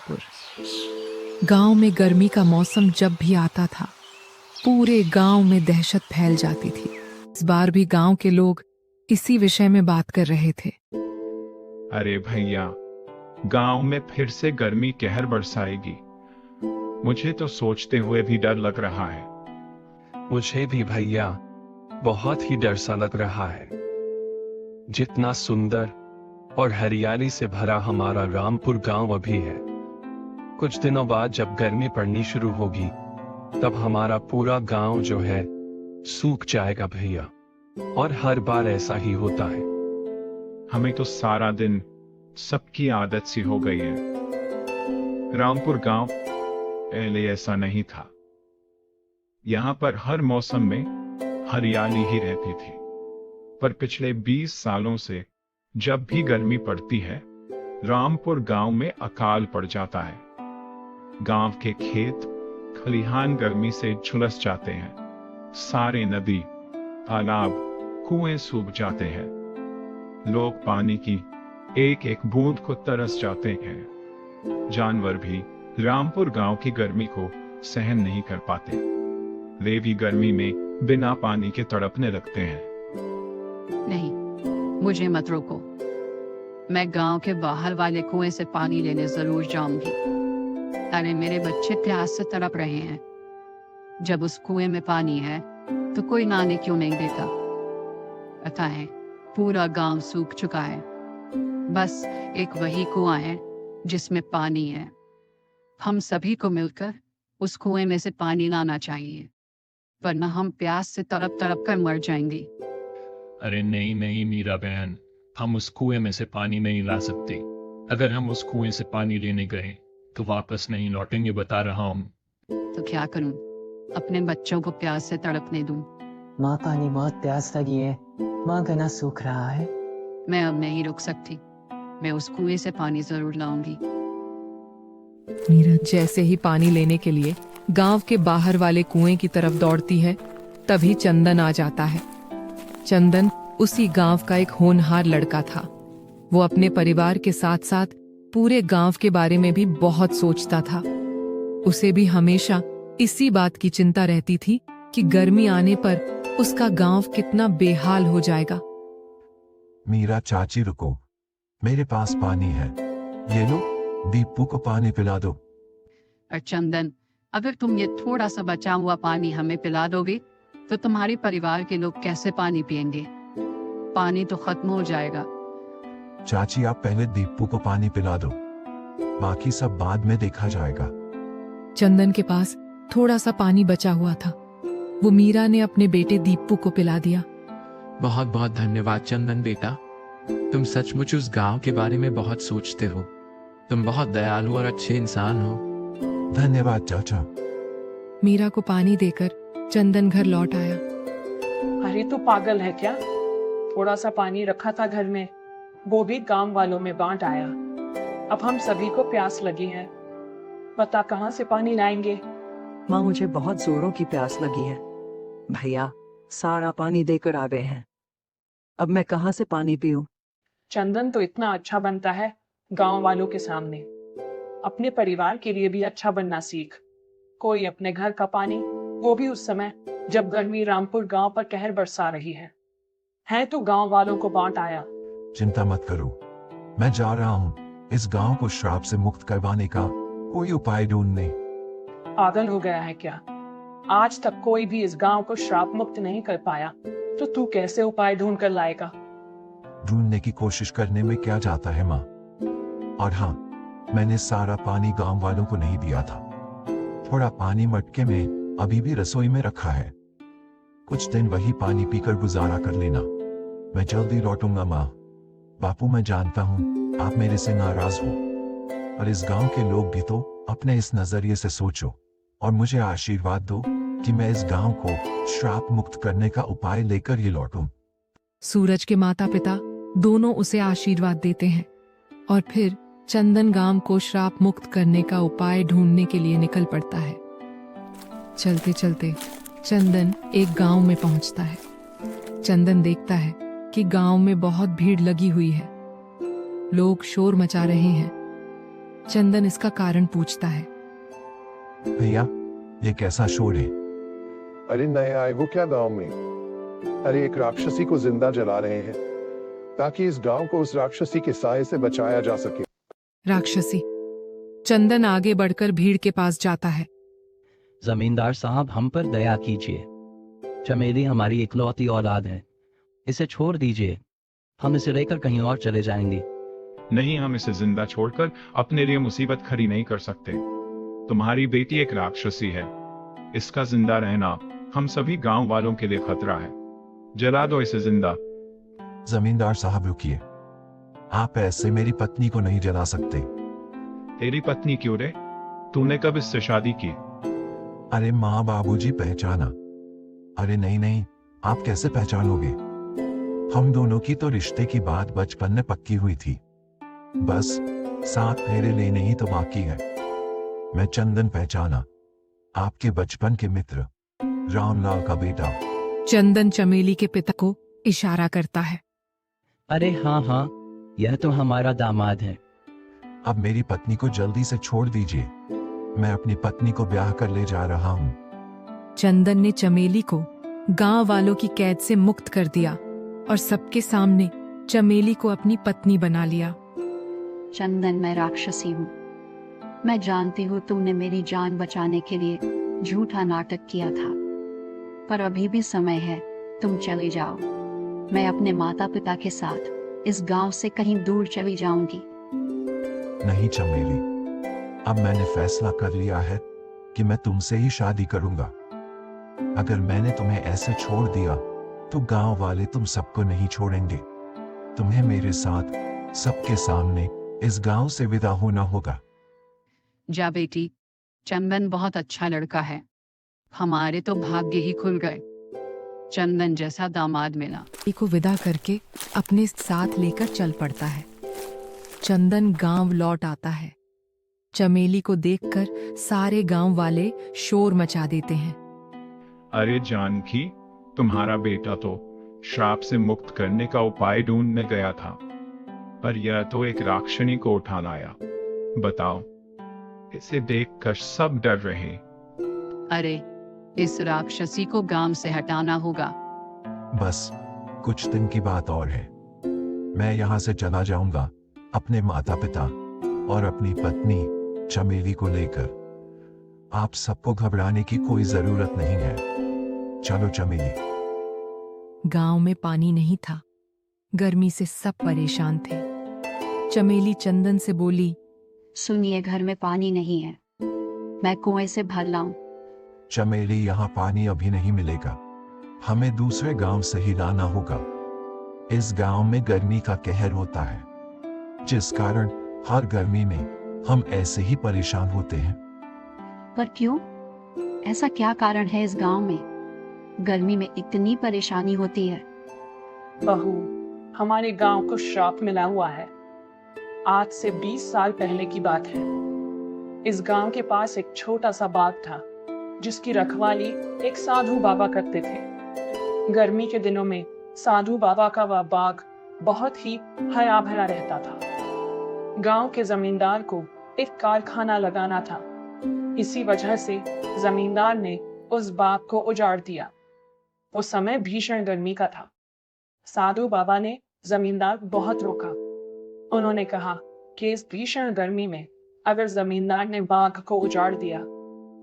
रामपुर। गांव में गर्मी का मौसम जब भी आता था, पूरे गांव में दहशत फैल जाती थी। इस बार भी गांव के लोग इसी विषय में बात कर रहे थे। अरे भैया, गांव में फिर से गर्मी कहर बरसाएगी। मुझे तो सोचते हुए भी डर लग रहा है। मुझे भी भैया, बहुत ही डर सा लग रहा है। जितना सुंदर और हरियाली से भरा हमारा रामपुर गांव अभी है, कुछ दिनों बाद जब गर्मी पड़नी शुरू होगी, तब हमारा पूरा गांव जो है सूख जाएगा भैया। और हर बार ऐसा ही होता है। हमें तो सारा दिन सबकी आदत सी हो गई है। रामपुर गांव पहले ऐसा नहीं था। यहां पर हर मौसम में हरियाली ही रहती थी। पर पिछले 20 सालों से जब भी गर्मी पड़ती है, रामपुर गांव में अकाल पड़ जाता है। गांव के खेत खलिहान गर्मी से झुलस जाते हैं। सारे नदी, तालाब, कुएं सूख जाते हैं। लोग पानी की एक एक बूंद को तरस जाते हैं। जानवर भी रामपुर गांव की गर्मी को सहन नहीं कर पाते। वे भी गर्मी में बिना पानी के तड़पने लगते हैं। नहीं, मुझे मत रोको। मैं गांव के बाहर वाले कुएं से पानी लेने जरूर जाऊंगी। अरे मेरे बच्चे प्यास से तड़प रहे हैं। जब उस कुएं में पानी है तो कोई नहाने क्यों नहीं देता? पता है, पूरा गांव सूख चुका है। बस एक वही कुआं है जिसमें पानी है। हम सभी को मिलकर उस कुएं में से पानी लाना चाहिए, वरना हम प्यास से तड़प तड़प कर मर जाएंगे। अरे नहीं नहीं मीरा बहन, हम उस कुएं में से पानी नहीं ला सकते। अगर हम उस कुएं से पानी लेने गए तो वापस नहीं लौटेंगे, बता रहा हूँ। तो क्या करूं? अपने बच्चों को प्यास से तड़पने दूं? माँ, पानी बहुत प्यास लगी है। माँ, गला सूख रहा है। मैं अब नहीं रुक सकती। मैं उस कुएं से पानी जरूर लाऊंगी। मीरा जैसे ही पानी लेने के लिए गांव के बाहर वाले कुएं की तरफ दौड़ती है, तभी चंदन आ जाता है। चंदन उसी गांव का एक होनहार लड़का था। वो अपने परिवार के साथ साथ पूरे गांव के बारे में भी बहुत सोचता था। उसे भी हमेशा इसी बात की चिंता रहती थी कि गर्मी आने पर उसका गांव कितना बेहाल हो जाएगा। मीरा चाची रुको, मेरे पास पानी है। ये लो, दीपू को पानी पिला दो। और चंदन, अगर तुम ये थोड़ा सा बचा हुआ पानी हमें पिला दोगे तो तुम्हारे परिवार के लोग कैसे पानी पिएंगे? पानी तो खत्म हो जाएगा। चाची, आप पहले दीपू को पानी पिला दो, बाकी सब बाद में देखा जाएगा। चंदन के पास थोड़ा सा पानी बचा हुआ था। वो मीरा ने अपने बेटे दीपू को पिला दिया। बहुत बहुत धन्यवाद चंदन बेटा, तुम सचमुच उस गांव के बारे में बहुत सोचते हो। तुम बहुत दयालु और अच्छे इंसान हो। धन्यवाद चाचा। मीरा को पानी देकर चंदन घर लौट आया। अरे तू पागल है क्या? थोड़ा सा पानी रखा था घर में, वो भी गांव वालों में बांट आया। अब हम सभी को प्यास लगी है, बता कहाँ से पानी लाएंगे? माँ, मुझे बहुत जोरों की प्यास लगी है। भैया सारा पानी देकर आ गए हैं। अब मैं कहाँ से पानी पीऊं? चंदन तो इतना अच्छा बनता है गांव वालों के सामने। अपने परिवार के लिए भी अच्छा बनना सीख। कोई अपने घर का पानी, वो भी उस समय जब गर्मी रामपुर गांव पर कहर बरसा रही है तो गांव वालों को बांट आया। चिंता मत करो, मैं जा रहा हूँ इस गांव को श्राप से मुक्त करवाने का कोई उपाय ढूंढने। पागल हो गया है क्या? आज तक कोई भी इस गांव को श्राप मुक्त नहीं कर पाया, तो तू कैसे उपाय ढूंढ कर लाएगा? ढूंढने की कोशिश करने में क्या जाता है माँ। और हाँ, मैंने सारा पानी गांव वालों को नहीं दिया था। थोड़ा पानी मटके में अभी भी रसोई में रखा है। कुछ दिन वही पानी पीकर गुजारा कर लेना। मैं जल्दी लौटूंगा माँ। बापू, मैं जानता हूँ आप मेरे से नाराज हो, और इस गांव के लोग भी तो अपने इस नजरिए से सोचो और मुझे आशीर्वाद दो कि मैं इस गांव को श्राप मुक्त करने का उपाय लेकर ही लौटूं। सूरज के माता पिता दोनों उसे आशीर्वाद देते हैं और फिर चंदन गांव को श्राप मुक्त करने का उपाय ढूंढने के लिए निकल पड़ता है। चलते चलते चंदन एक गांव में पहुंचता है। चंदन देखता है कि गांव में बहुत भीड़ लगी हुई है। लोग शोर मचा रहे हैं। चंदन इसका कारण पूछता है। भैया, ये कैसा शोर है? अरे नए आए वो क्या गांव में? अरे एक राक्षसी को जिंदा जला रहे हैं ताकि इस गांव को उस राक्षसी के साए से बचाया जा सके। राक्षसी। चंदन आगे बढ़कर भीड़ के पास जाता है। जमींदार साहब, हम पर दया कीजिए। चमेली हमारी इकलौती औलाद है, इसे छोड़ दीजिए। हम इसे लेकर कहीं और चले जाएंगे। नहीं, हम इसे जिंदा छोड़कर अपने लिए मुसीबत खड़ी नहीं कर सकते। तुम्हारी बेटी एक राक्षसी है, इसका जिंदा रहना हम सभी गांव वालों के लिए खतरा है। जला दो इसे जिंदा। जमींदार साहब रुकिए, आप ऐसे मेरी पत्नी को नहीं जला सकते। तेरी पत्नी क्यों रे? तूने कब इससे शादी की? अरे माँ बाबूजी पहचाना। अरे नहीं नहीं, आप कैसे पहचानोगे? हम दोनों की तो रिश्ते की बात बचपन में पक्की हुई थी, बस 7 फेरे लेने ही तो बाकी है। मैं चंदन पहचाना, आपके बचपन के मित्र रामलाल का बेटा। चंदन चमेली के पिता को इशारा करता है। अरे हाँ हाँ, यह तो हमारा दामाद है। अब मेरी पत्नी को जल्दी से छोड़ दीजिए, मैं अपनी पत्नी को ब्याह कर ले जा रहा हूँ। चंदन ने चमेली को गांव वालों की कैद से मुक्त कर दिया और सबके सामने चमेली को अपनी पत्नी बना लिया। चंदन, मैं राक्षसी हूँ। मैं जानती हूँ तुमने मेरी जान बचाने के लिए झूठा नाटक किया था, पर अभी भी समय है, तुम चले जाओ। मैं अपने माता पिता के साथ इस गांव से कहीं दूर चली जाऊंगी। नहीं चमेली, अब मैंने फैसला कर लिया है कि मैं तुमसे ही शादी करूंगा। अगर मैंने तुम्हें ऐसे छोड़ दिया तो गांव वाले तुम सबको नहीं छोड़ेंगे। तुम्हें मेरे साथ सबके सामने इस गांव से विदा होना होगा। जा बेटी, चंदन बहुत अच्छा लड़का है, हमारे तो भाग्य ही खुल गए। चंदन चंदन दामाद मिला। को विदा करके अपने साथ लेकर चल पड़ता है। चंदन गांव लौट आता है। चमेली को देखकर सारे गांव वाले शोर मचा देते हैं। अरे जानकी, तुम्हारा बेटा तो श्राप से मुक्त करने का उपाय ढूंढने गया था, पर यह तो एक राक्षसी को उठा लाया। बताओ, इसे देखकर सब डर रहे। अरे, इस राक्षसी को गांव से हटाना होगा। बस कुछ दिन की बात और है, मैं यहाँ से चला जाऊंगा अपने माता पिता और अपनी पत्नी चमेली को लेकर। आप सबको घबराने की कोई जरूरत नहीं है। चलो चमेली। गांव में पानी नहीं था, गर्मी से सब परेशान थे। चमेली चंदन से बोली, सुनिए, घर में पानी नहीं है, मैं कुएं से भर लाऊं। चमेली, यहाँ पानी अभी नहीं मिलेगा, हमें दूसरे गांव से ही लाना होगा। इस गांव में गर्मी का कहर होता है, जिस कारण हर गर्मी में हम ऐसे ही परेशान होते हैं। पर क्यों? ऐसा क्या कारण है इस गांव में? गर्मी में इतनी परेशानी होती है। बहू, हमारे गांव को श्राप मिला हुआ है। आज से 20 साल पहले की बात है। इस गांव के पास एक छोटा सा बाग था, जिसकी रखवाली एक साधु बाबा करते थे। गर्मी के दिनों में साधु बाबा का वह बाग बहुत ही हरा भरा रहता था। गांव के जमींदार को एक कारखाना लगाना था, इसी वजह से जमींदार ने उस बाग को उजाड़ दिया। वो समय भीषण गर्मी का था। साधु बाबा ने जमींदार बहुत रोका। उन्होंने कहा कि इस भीषण गर्मी में अगर जमींदार ने बाग को उजाड़ दिया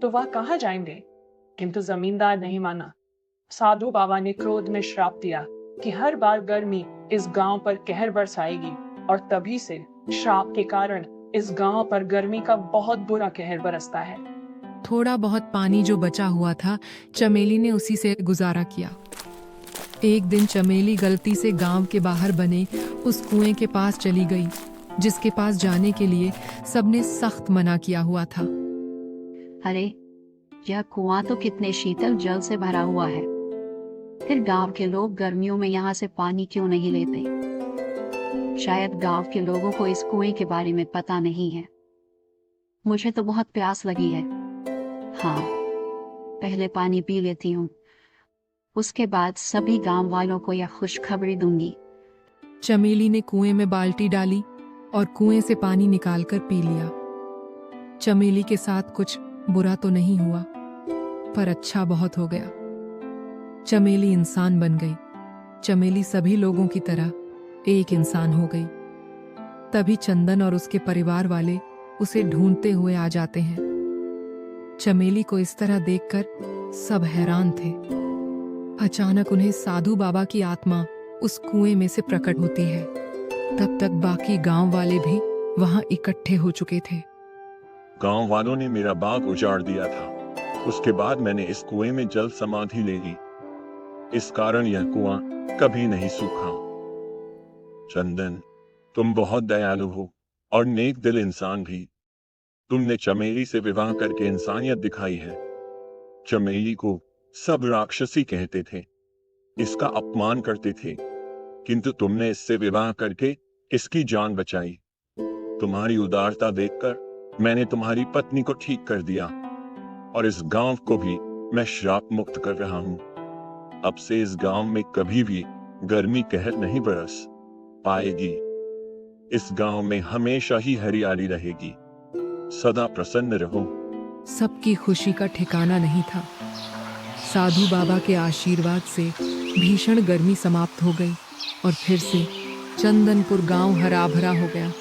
तो वह कहाँ जाएंगे, किंतु जमींदार नहीं माना। साधु बाबा ने क्रोध में श्राप दिया कि हर बार गर्मी इस गांव पर कहर बरसाएगी, और तभी से श्राप के कारण इस गांव पर गर्मी का बहुत बुरा कहर बरसता है। थोड़ा बहुत पानी जो बचा हुआ था, चमेली ने उसी से गुजारा किया। एक दिन चमेली गलती से गांव के बाहर बने उस कुएं के पास चली गई, जिसके पास जाने के लिए सबने सख्त मना किया हुआ था। अरे, यह कुआं तो कितने शीतल जल से भरा हुआ है, फिर गांव के लोग गर्मियों में यहाँ से पानी क्यों नहीं लेते? शायद गांव के लोगों को इस कुएं के बारे में पता नहीं है। मुझे तो बहुत प्यास लगी है। हाँ, पहले पानी पी लेती हूँ, उसके बाद सभी गांव वालों को यह खुशखबरी दूंगी। चमेली ने कुएं में बाल्टी डाली और कुएं से पानी निकालकर पी लिया। चमेली के साथ कुछ बुरा तो नहीं हुआ, पर अच्छा बहुत हो गया। चमेली इंसान बन गई। चमेली सभी लोगों की तरह एक इंसान हो गई। तभी चंदन और उसके परिवार वाले उसे ढूंढते हुए आ जाते हैं। चमेली को इस तरह देखकर सब हैरान थे। अचानक उन्हें साधु बाबा की आत्मा उस कुएं में से प्रकट होती है। तब तक बाकी गांव वाले भी वहां इकट्ठे हो चुके थे। गांव वालों ने मेरा बाग उजाड़ दिया था। उसके बाद मैंने इस कुएं में जल समाधि ले ली। इस कारण यह कुआं कभी नहीं सूखा। चंदन, तुम बहुत दयालु हो और नेक दिल इंसान भी। तुमने चमेली से विवाह करके इंसानियत दिखाई है। चमेली को सब राक्षसी कहते थे, इसका अपमान करते थे, किंतु तुमने इससे विवाह करके इसकी जान बचाई। तुम्हारी उदारता देखकर मैंने तुम्हारी पत्नी को ठीक कर दिया और इस गांव को भी मैं श्राप मुक्त कर रहा हूं। अब से इस गांव में कभी भी गर्मी कहर नहीं बरस पाएगी। इस गांव में हमेशा ही हरियाली रहेगी। सदा प्रसन्न रहो। सबकी खुशी का ठिकाना नहीं था। साधु बाबा के आशीर्वाद से भीषण गर्मी समाप्त हो गई और फिर से चंदनपुर गांव हरा भरा हो गया।